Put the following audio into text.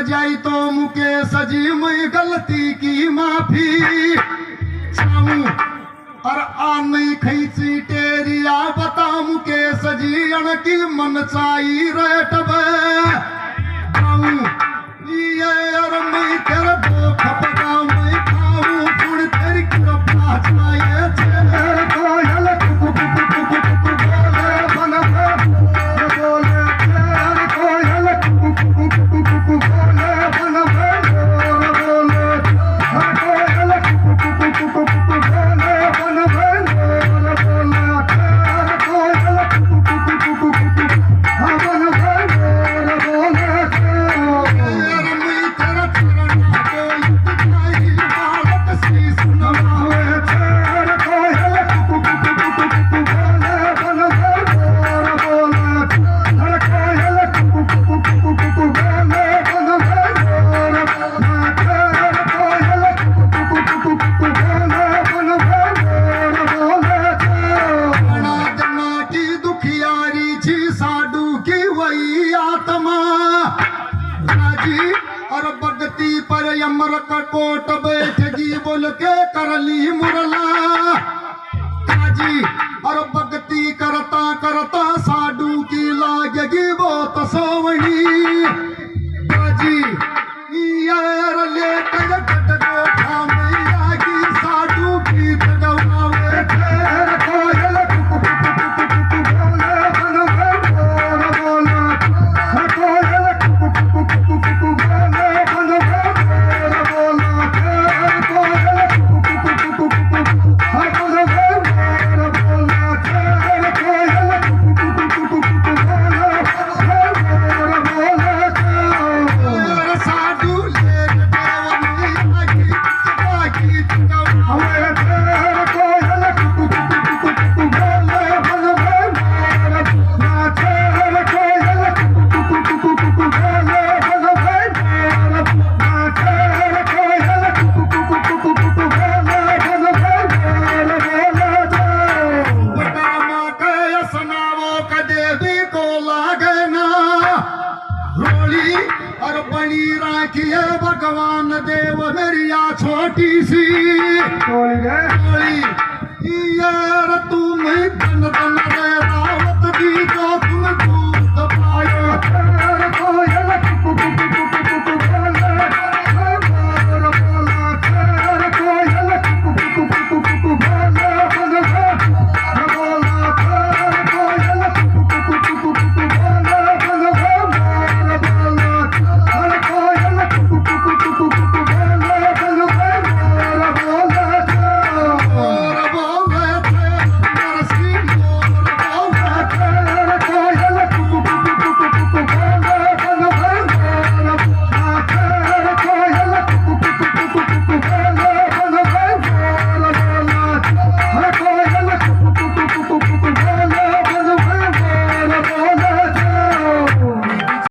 जाई तो मुकेश जी मैं गलती की माफी चाहूं और आ नहीं खींची टेरिया बता मुकेश जी अण की मन चाही रेट ये और मैं तेरे दो खपका मैं खाऊं सुन तेरी कृपा चाहिए तेरे कोयल और भगती पर अमर कोट बैठगी बोल के करली मुरला काजी और भगती करता करता साडू की लागगी वो तसोवनी काजी यार ले कर गटगो खामे आगी साडू की तगवावे फेर कोयल और बड़ी राखिए भगवान देव मेरिया छोटी सी टोली यार तुम धन धन रे रावत दी तो तुम